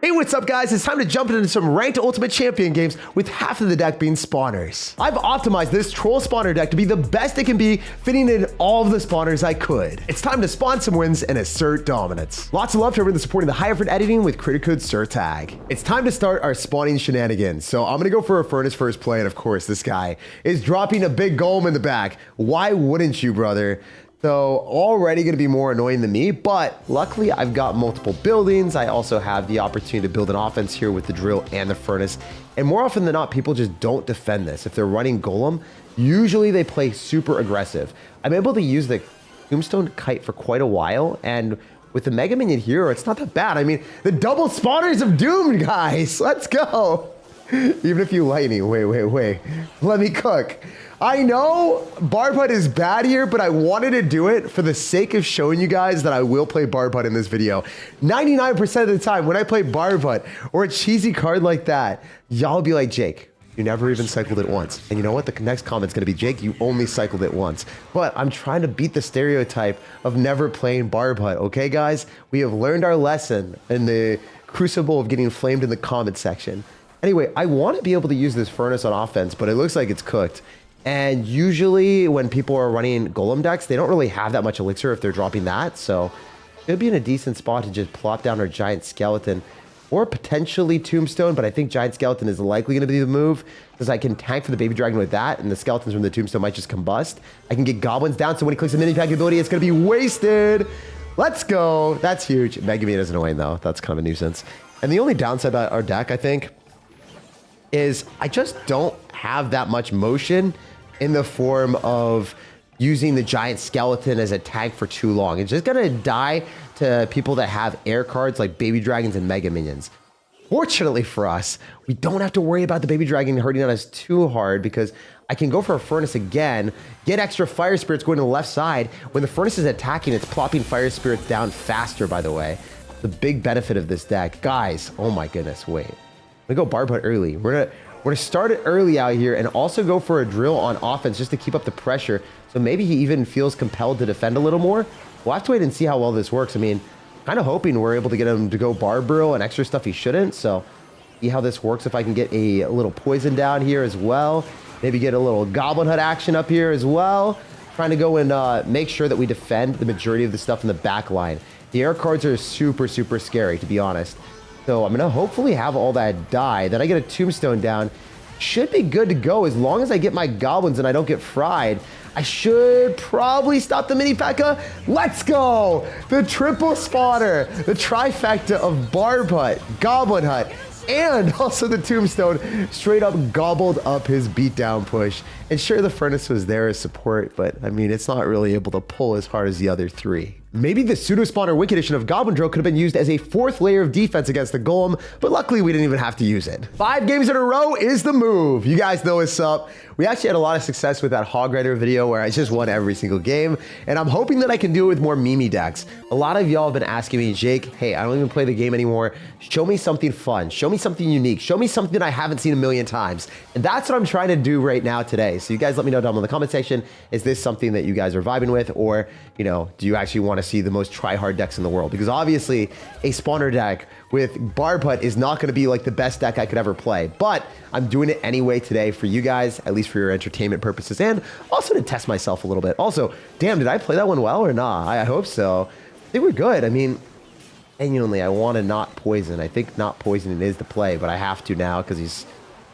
Hey, what's up guys? It's time to jump into some ranked Ultimate Champion games with half of the deck being spawners. I've optimized this troll spawner deck to be the best it can be, fitting in all of the spawners I could. It's time to spawn some wins and assert dominance. Lots of love to everyone that's supporting the high effort editing with credit code SirTag. It's time to start our spawning shenanigans. So I'm gonna go for a furnace first play, and of course this guy is dropping a big golem in the back. Why wouldn't you, brother? So already going to be more annoying than me, but luckily I've got multiple buildings. I also have the opportunity to build an offense here with the drill and the furnace. And more often than not, people just don't defend this. If they're running golem, usually they play super aggressive. I'm able to use the tombstone kite for quite a while, and with the mega minion hero, it's not that bad. I mean, the double spawners of doom, guys. Let's go. Even if you lightning, wait. Let me cook. I know Barb Hut is bad here, but I wanted to do it for the sake of showing you guys that I will play Barb Hut in this video. 99% of the time when I play Barb Hut or a cheesy card like that, y'all be like, Jake, you never even cycled it once. And you know what? The next comment's gonna be, Jake, you only cycled it once. But I'm trying to beat the stereotype of never playing Barb Hut, okay guys? We have learned our lesson in the crucible of getting flamed in the comment section. Anyway, I want to be able to use this furnace on offense, but it looks like it's cooked. And usually when people are running golem decks, they don't really have that much elixir if they're dropping that. So it would be in a decent spot to just plop down our giant skeleton or potentially tombstone. But I think giant skeleton is likely going to be the move because I can tank for the baby dragon with that. And the skeletons from the tombstone might just combust. I can get goblins down. So when he clicks the mini pack ability, it's going to be wasted. Let's go. That's huge. Mega Man is annoying though. That's kind of a nuisance. And the only downside about our deck, I think, is I just don't have that much motion in the form of using the giant skeleton as a tank for too long. It's just gonna die to people that have air cards like baby dragons and mega minions. Fortunately for us, we don't have to worry about the baby dragon hurting on us too hard because I can go for a furnace again, get extra fire spirits going to the left side. When the furnace is attacking, it's plopping fire spirits down faster, by the way. The big benefit of this deck. Guys, oh my goodness, wait. I'm gonna go Barb Hut early. We're gonna start it early out here and also go for a drill on offense just to keep up the pressure. So maybe he even feels compelled to defend a little more. We'll have to wait and see how well this works. I mean, kind of hoping we're able to get him to go Barb Drill and extra stuff he shouldn't. So see how this works if I can get a little poison down here as well. Maybe get a little Goblin Hut action up here as well. Trying to go and make sure that we defend the majority of the stuff in the back line. The air cards are super scary, to be honest. So I'm going to hopefully have all that die. Then I get a tombstone down. Should be good to go as long as I get my goblins and I don't get fried. I should probably stop the mini P.E.K.K.A. Let's go! The triple spawner, the trifecta of Barb Hut, Goblin Hut, and also the tombstone straight up gobbled up his beatdown push. And sure, the furnace was there as support, but I mean, it's not really able to pull as hard as the other three. Maybe the pseudo spawner Wicked Edition of Goblin Drill could have been used as a fourth layer of defense against the golem, but luckily we didn't even have to use it. 5 games in a row is the move. You guys know what's up. We actually had a lot of success with that Hog Rider video where I just won every single game, and I'm hoping that I can do it with more Mimi decks. A lot of y'all have been asking me, Jake, hey, I don't even play the game anymore. Show me something fun. Show me something unique. Show me something I haven't seen a million times. And that's what I'm trying to do right now today. So you guys let me know down in the comment section, is this something that you guys are vibing with, or, you know, do you actually want to see the most try-hard decks in the world? Because obviously a spawner deck with Barb Hut is not going to be like the best deck I could ever play, but I'm doing it anyway today for you guys, at least for your entertainment purposes, and also to test myself a little bit. Also, damn, did I play that one well or not? I hope so. They were good. I mean, genuinely, I want to not poison. I think not poisoning is the play, but I have to now because he's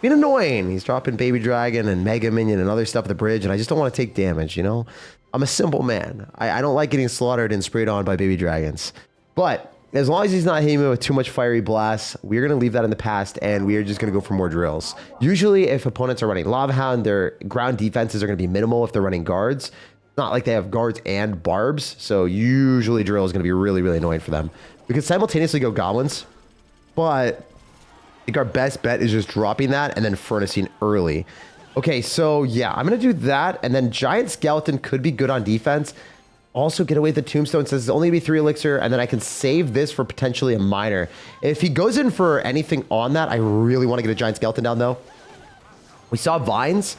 being annoying. He's dropping Baby Dragon and Mega Minion and other stuff at the bridge, and I just don't want to take damage, you know? I'm a simple man. I don't like getting slaughtered and sprayed on by baby dragons. But as long as he's not hitting me with too much fiery blasts, we're going to leave that in the past, and we are just going to go for more drills. Usually, if opponents are running Lava Hound, their ground defenses are going to be minimal if they're running guards. It's not like they have guards and barbs, so usually drill is going to be really annoying for them. We could simultaneously go goblins, but I think our best bet is just dropping that and then furnacing early. Okay, so yeah, I'm going to do that, and then Giant Skeleton could be good on defense. Also get away with the tombstone, says it's only going to be 3 elixir, and then I can save this for potentially a miner. If he goes in for anything on that, I really want to get a Giant Skeleton down, though. We saw Vines.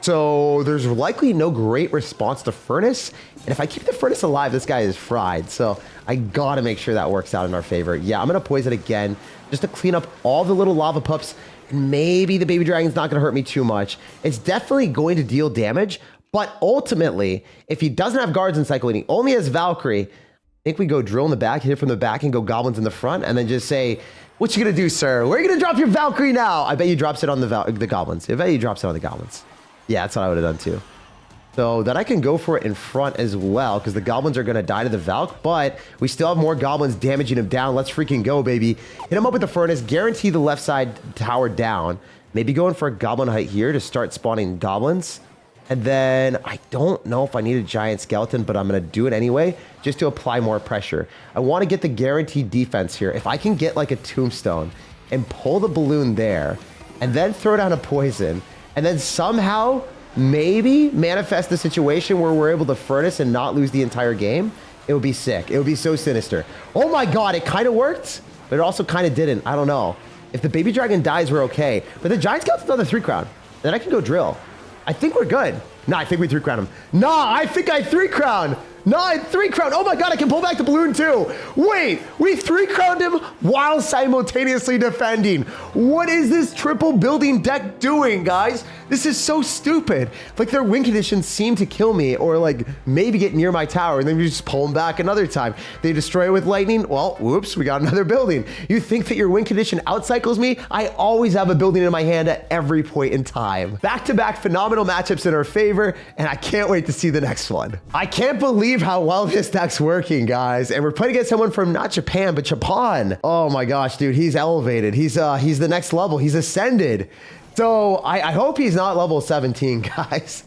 So there's likely no great response to Furnace. And if I keep the Furnace alive, this guy is fried. So I gotta make sure that works out in our favor. Yeah, I'm gonna poison again just to clean up all the little lava pups. And maybe the baby dragon's not gonna hurt me too much. It's definitely going to deal damage. But ultimately, if he doesn't have guards in cycle and he only has Valkyrie, I think we go drill in the back, hit it from the back, and go goblins in the front, and then just say, what you gonna do, sir? Where are you gonna drop your Valkyrie now? I bet you drops it on the goblins. I bet you drops it on the goblins. Yeah, that's what I would have done too. So then I can go for it in front as well, because the goblins are going to die to the Valk, but we still have more goblins damaging him down. Let's freaking go, baby. Hit him up with the Furnace, guarantee the left side tower down. Maybe going for a goblin height here to start spawning goblins. And then I don't know if I need a giant skeleton, but I'm going to do it anyway, just to apply more pressure. I want to get the guaranteed defense here. If I can get like a tombstone and pull the balloon there, and then throw down a poison, and then somehow maybe manifest the situation where we're able to Furnace and not lose the entire game, it would be sick. It would be so sinister. Oh my god, it kind of worked, but it also kind of didn't. I don't know. If the baby dragon dies, we're okay. But the giant skeleton's on the 3-crown. Then I can go drill. I think we're good. No, I think we 3-crown him. No, I think I 3-crown. No, I 3-crown. Oh my god, I can pull back the balloon too. Wait, we 3-crowned him while simultaneously defending. What is this triple building deck doing, guys? This is so stupid. Like their win conditions seem to kill me or like maybe get near my tower and then we just pull them back another time. They destroy it with lightning. Well, whoops, we got another building. You think that your win condition outcycles me? I always have a building in my hand at every point in time. Back-to-back phenomenal matchups in our favor, and I can't wait to see the next one. I can't believe how well this deck's working, guys. And we're playing against someone from not Japan, but Japan. Oh my gosh, dude, he's elevated. He's the next level. He's ascended. So I hope he's not level 17, guys.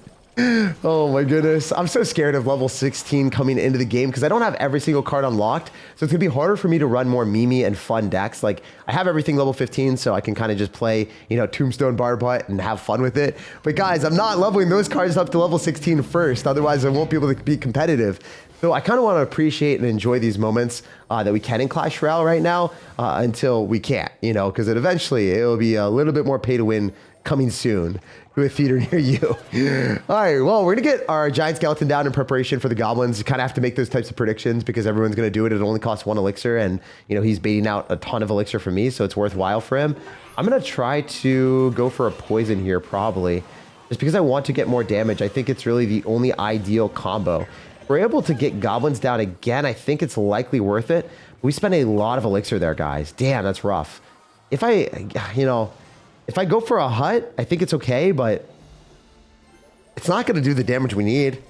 Oh my goodness. I'm so scared of level 16 coming into the game because I don't have every single card unlocked. So it's gonna be harder for me to run more memey and fun decks. Like I have everything level 15, so I can kind of just play, you know, Tombstone Barbutt and have fun with it. But guys, I'm not leveling those cards up to level 16 first. Otherwise I won't be able to be competitive. So I kind of want to appreciate and enjoy these moments that we can in Clash Royale right now until we can't, you know, because eventually it will be a little bit more pay to win coming soon to a theater near you. All right, well, we're going to get our giant skeleton down in preparation for the goblins. You kind of have to make those types of predictions because everyone's going to do it. It only costs 1 elixir and, you know, he's baiting out a ton of elixir for me, so it's worthwhile for him. I'm going to try to go for a poison here probably just because I want to get more damage. I think it's really the only ideal combo. We're able to get goblins down again. I think it's likely worth it. We spent a lot of elixir there, guys. Damn, that's rough. If I, you know, if I go for a hut, I think it's okay, but it's not going to do the damage we need.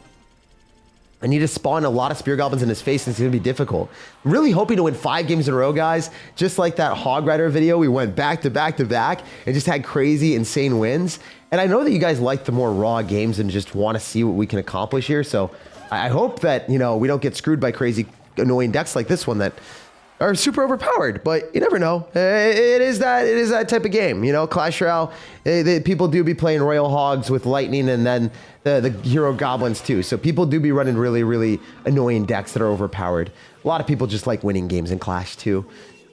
I need to spawn a lot of spear goblins in his face, and it's going to be difficult. I'm really hoping to win 5 games in a row, guys. Just like that Hog Rider video, we went back to back to back and just had crazy, insane wins. And I know that you guys like the more raw games and just want to see what we can accomplish here, so I hope that, you know, we don't get screwed by crazy, annoying decks like this one that are super overpowered, but you never know. It is that type of game, you know. Clash Royale, people do be playing Royal Hogs with lightning and then the hero goblins too. So people do be running really, really annoying decks that are overpowered. A lot of people just like winning games in Clash too.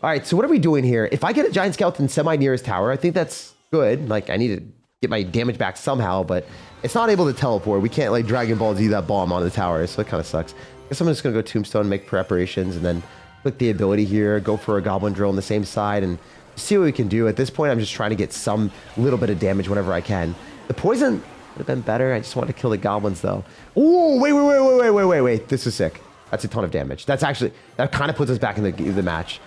All right, so what are we doing here? If I get a giant skeleton semi near his tower, I think that's good. Like I need to get my damage back somehow, but it's not able to teleport. We can't like Dragon Ball Z that bomb on the tower, so it kind of sucks. I guess I'm just gonna go Tombstone, make preparations, and then click the ability here, go for a Goblin Drill on the same side, and see what we can do. At this point, I'm just trying to get some little bit of damage whenever I can. The poison would have been better. I just want to kill the goblins, though. Ooh, wait. This is sick. That's a ton of damage. That's actually, that kind of puts us back in the match.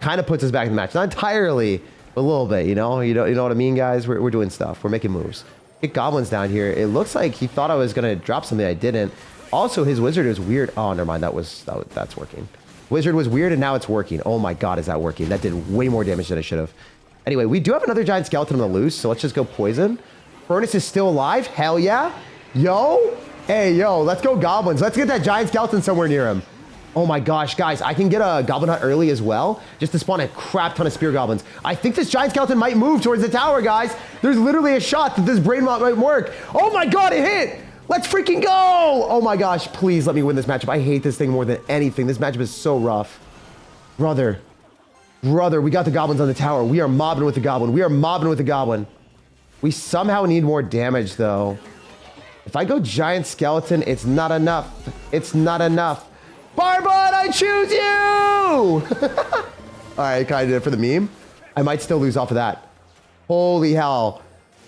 Kind of puts us back in the match. Not entirely, but a little bit, you know? You know what I mean, guys? We're doing stuff. We're making moves. Get goblins down here. It looks like he thought I was going to drop something. I didn't. Also, his wizard is weird. Oh, never mind. That's working. Wizard was weird, and now it's working. Oh my god, is that working? That did way more damage than it should have. Anyway, we do have another giant skeleton on the loose, so let's just go poison. Furnace is still alive. Hell yeah. Yo. Hey, yo, let's go goblins. Let's get that giant skeleton somewhere near him. Oh my gosh, guys, I can get a goblin hut early as well, just to spawn a crap ton of spear goblins. I think this giant skeleton might move towards the tower, guys. There's literally a shot that this brain mod might work. Oh my god, it hit. Let's freaking go! Oh my gosh, please let me win this matchup. I hate this thing more than anything. This matchup is so rough. Brother, we got the goblins on the tower. We are mobbing with the goblin. We somehow need more damage, though. If I go giant skeleton, it's not enough. It's not enough. Barbon, I choose you! All right, kind of did it for the meme. I might still lose off of that. Holy hell.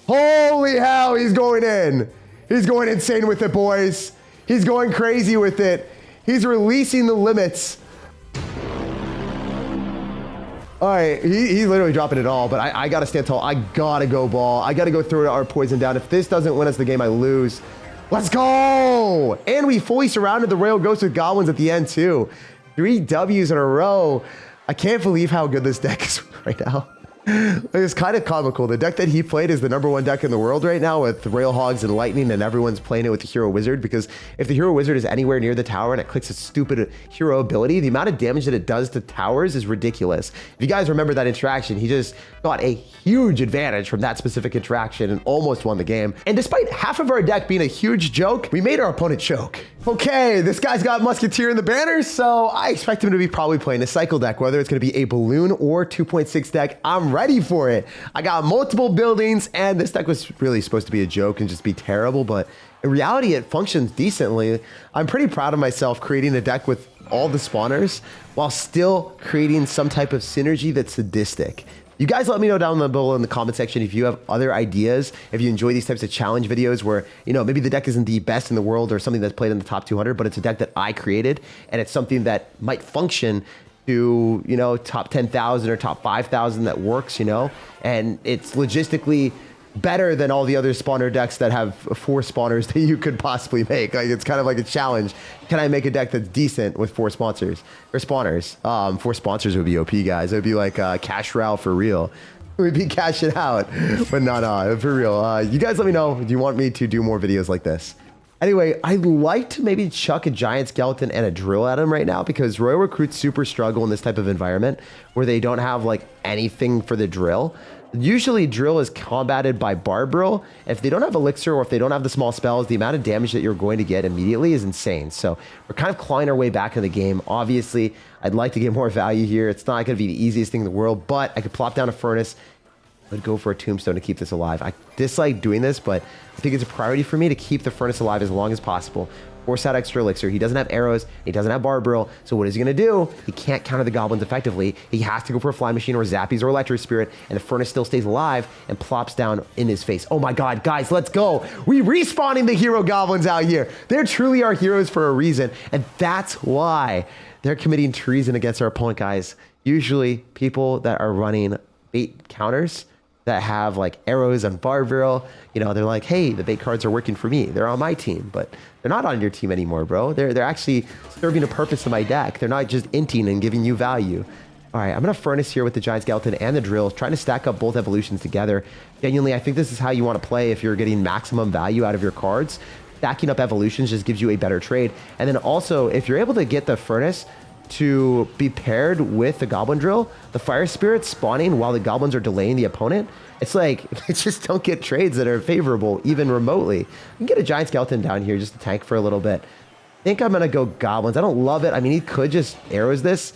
Holy hell, he's going in. He's going insane with it, boys. He's going crazy with it. He's releasing the limits. All right, he's literally dropping it all, but I got to stand tall. I got to go ball. I got to go throw our poison down. If this doesn't win us the game, I lose. Let's go. And we fully surrounded the Royal Ghost with goblins at the end, too. 3 W's in a row. I can't believe how good this deck is right now. It's kind of comical. The deck that he played is the #1 deck in the world right now with Rail Hogs and Lightning, and everyone's playing it with the Hero Wizard, because if the Hero Wizard is anywhere near the tower and it clicks its stupid hero ability, the amount of damage that it does to towers is ridiculous. If you guys remember that interaction, he just got a huge advantage from that specific interaction and almost won the game. And despite half of our deck being a huge joke, we made our opponent choke. Okay, this guy's got Musketeer in the banner, so I expect him to be probably playing a cycle deck, whether it's going to be a balloon or 2.6 deck. I'm ready for it. I got multiple buildings, and this deck was really supposed to be a joke and just be terrible, but in reality, it functions decently. I'm pretty proud of myself creating a deck with all the spawners while still creating some type of synergy that's sadistic. You guys let me know down below in the comment section if you have other ideas, if you enjoy these types of challenge videos where, you know, maybe the deck isn't the best in the world or something that's played in the top 200, but it's a deck that I created and it's something that might function to, you know, top 10,000 or top 5,000 that works, you know, and it's logistically better than all the other spawner decks that have 4 spawners that you could possibly make. Like, it's kind of like a challenge. Can I make a deck that's decent with 4 sponsors or spawners? 4 sponsors would be OP, guys. It would be like cash row for real. We'd be cashing out, but not for real. You guys let me know. Do you want me to do more videos like this? Anyway, I'd like to maybe chuck a giant skeleton and a drill at him right now, because Royal recruits super struggle in this type of environment where they don't have like anything for the drill. Usually drill is combated by Barbarill. If they don't have elixir or if they don't have the small spells, the amount of damage that you're going to get immediately is insane. So we're kind of clawing our way back in the game. Obviously, I'd like to get more value here. It's not going to be the easiest thing in the world, but I could plop down a furnace. I'd go for a tombstone to keep this alive. I dislike doing this, but I think it's a priority for me to keep the furnace alive as long as possible. Force out extra elixir. He doesn't have arrows. He doesn't have Barbarill. So what is he going to do? He can't counter the goblins effectively. He has to go for a fly machine or zappies or electric spirit, and the furnace still stays alive and plops down in his face. Oh my god, guys, let's go. We respawning the hero goblins out here. They're truly our heroes for a reason, and that's why they're committing treason against our opponent, guys. Usually people that are running bait counters that have like arrows and Barbarill, you know, they're like, hey, the bait cards are working for me. They're on my team, but they're not on your team anymore, bro. They're actually serving a purpose in my deck. They're not just inting and giving you value. All right, I'm going to furnace here with the giant skeleton and the drill, trying to stack up both evolutions together. Genuinely, I think this is how you want to play if you're getting maximum value out of your cards. Stacking up evolutions just gives you a better trade. And then also, if you're able to get the furnace to be paired with the goblin drill, the fire spirit spawning while the goblins are delaying the opponent, it's like, they just don't get trades that are favorable even remotely. You can get a giant skeleton down here just to tank for a little bit. I think I'm gonna go goblins. I don't love it. I mean, he could just arrows this,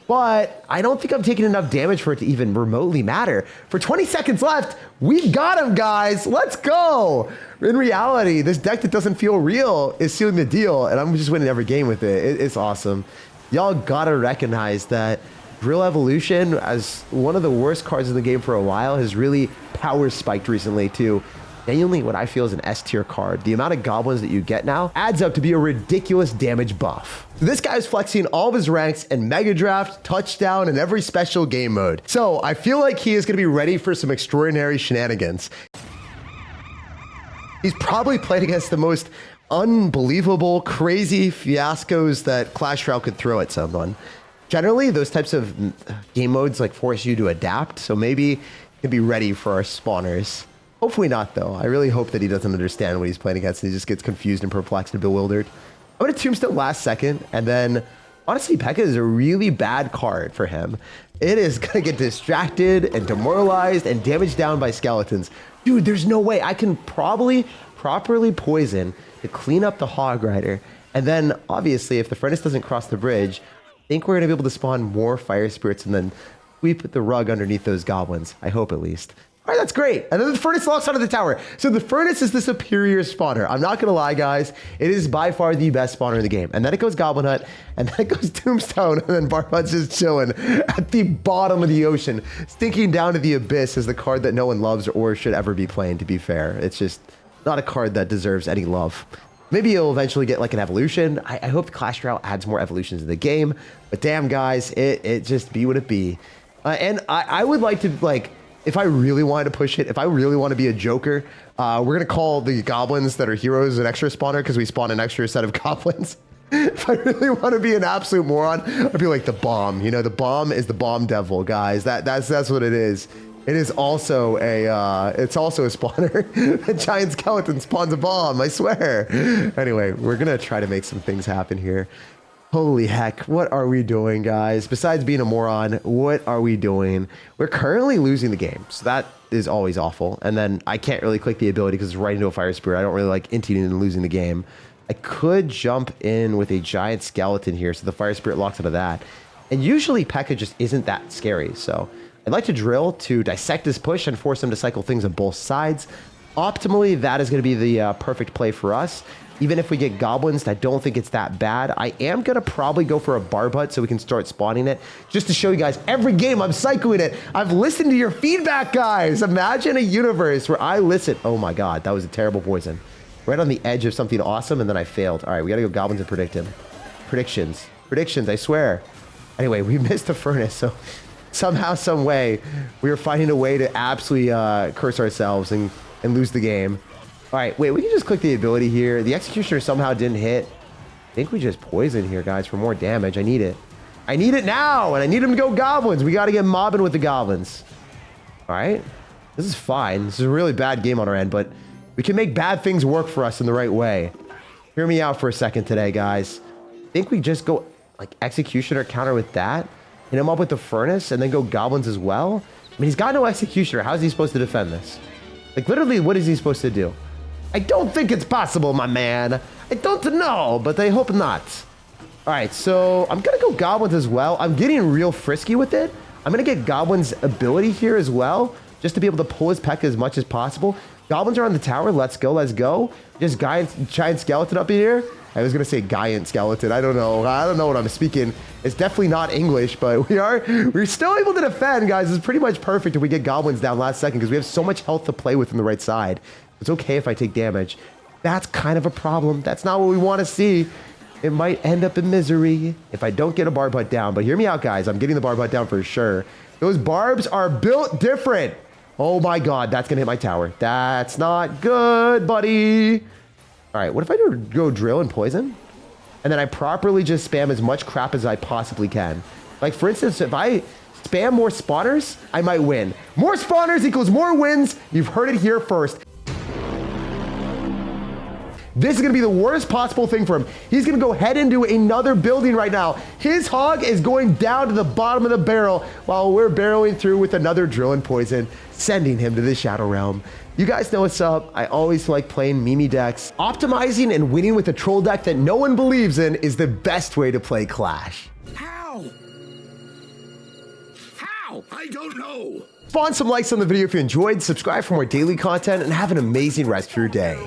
but I don't think I'm taking enough damage for it to even remotely matter. For 20 seconds left, we've got him, guys. Let's go. In reality, this deck that doesn't feel real is sealing the deal, and I'm just winning every game with it. It's awesome. Y'all gotta recognize that Drill Evolution, as one of the worst cards in the game for a while, has really power spiked recently to genuinely what I feel is an S tier card. The amount of goblins that you get now adds up to be a ridiculous damage buff. So this guy's flexing all of his ranks in Mega Draft, Touchdown, and every special game mode. So I feel like he is gonna be ready for some extraordinary shenanigans. He's probably played against the most unbelievable, crazy fiascos that Clash Royale could throw at someone. Generally, those types of game modes like force you to adapt, so maybe he can be ready for our spawners. Hopefully not, though. I really hope that he doesn't understand what he's playing against and he just gets confused and perplexed and bewildered. I'm going to Tombstone last second, and then honestly, P.E.K.K.A is a really bad card for him. It is going to get distracted and demoralized and damaged down by skeletons. Dude, there's no way. I can probably properly poison to clean up the Hog Rider. And then, obviously, if the furnace doesn't cross the bridge, I think we're going to be able to spawn more fire spirits and then sweep the rug underneath those goblins. I hope, at least. All right, that's great. And then the furnace locks onto the tower. So the furnace is the superior spawner. I'm not gonna lie, guys. It is by far the best spawner in the game. And then it goes Goblin Hut, and then it goes Tombstone, and then Barbut's just chilling at the bottom of the ocean, stinking down to the abyss as the card that no one loves or should ever be playing, to be fair. It's just not a card that deserves any love. Maybe it'll eventually get like an evolution. I hope Clash Royale adds more evolutions in the game. But damn, guys, it just be what it be. And I would like to, like, if I really wanted to push it, if I really want to be a joker, we're going to call the goblins that are heroes an extra spawner because we spawn an extra set of goblins. If I really want to be an absolute moron, I'd be like the bomb. You know, the bomb is the bomb devil, guys. That's what it is. It is also a spawner. A giant skeleton spawns a bomb, I swear. Anyway, we're going to try to make some things happen here. Holy heck, what are we doing, guys? Besides being a moron, what are we doing? We're currently losing the game, so that is always awful. And then I can't really click the ability because it's right into a fire spirit. I don't really like inting and losing the game. I could jump in with a giant skeleton here, so the fire spirit locks out of that. And usually P.E.K.K.A just isn't that scary, so I'd like to drill to dissect this push and force him to cycle things on both sides. Optimally, that is going to be the perfect play for us. Even if we get goblins, I don't think it's that bad. I am going to probably go for a Barbut so we can start spawning it. Just to show you guys, every game I'm cycling it. I've listened to your feedback, guys. Imagine a universe where I listen. Oh my God, that was a terrible poison. Right on the edge of something awesome, and then I failed. All right, we got to go goblins and predict him. Predictions, I swear. Anyway, we missed the furnace, so somehow, some way, we were finding a way to absolutely curse ourselves and lose the game. All right, wait, we can just click the ability here. The Executioner somehow didn't hit. I think we just poison here, guys, for more damage. I need it. I need it now, and I need him to go goblins. We got to get mobbing with the goblins. All right, this is fine. This is a really bad game on our end, but we can make bad things work for us in the right way. Hear me out for a second today, guys. I think we just go, like, Executioner counter with that, hit him up with the furnace, and then go goblins as well. I mean, he's got no Executioner. How is he supposed to defend this? Like, literally, what is he supposed to do? I don't think it's possible, my man. I don't know, but I hope not. All right, so I'm going to go goblins as well. I'm getting real frisky with it. I'm going to get goblins' ability here as well, just to be able to pull his P.E.K.K.A as much as possible. Goblins are on the tower. Let's go, let's go. Just giant skeleton up in here. I was going to say giant skeleton. I don't know what I'm speaking. It's definitely not English, but we're still able to defend, guys. It's pretty much perfect if we get goblins down last second because we have so much health to play with on the right side. It's okay if I take damage. That's kind of a problem. That's not what we want to see. It might end up in misery if I don't get a Barbut down. But hear me out, guys. I'm getting the Barbut down for sure. Those barbs are built different. Oh my God, that's going to hit my tower. That's not good, buddy. All right, what if I go drill and poison? And then I properly just spam as much crap as I possibly can. Like, for instance, if I spam more spawners, I might win. More spawners equals more wins. You've heard it here first. This is going to be the worst possible thing for him. He's going to go head into another building right now. His hog is going down to the bottom of the barrel while we're barreling through with another drill and poison, sending him to the Shadow Realm. You guys know what's up. I always like playing Mimi decks. Optimizing and winning with a troll deck that no one believes in is the best way to play Clash. How? I don't know. Spawn some likes on the video if you enjoyed, subscribe for more daily content, and have an amazing rest of your day.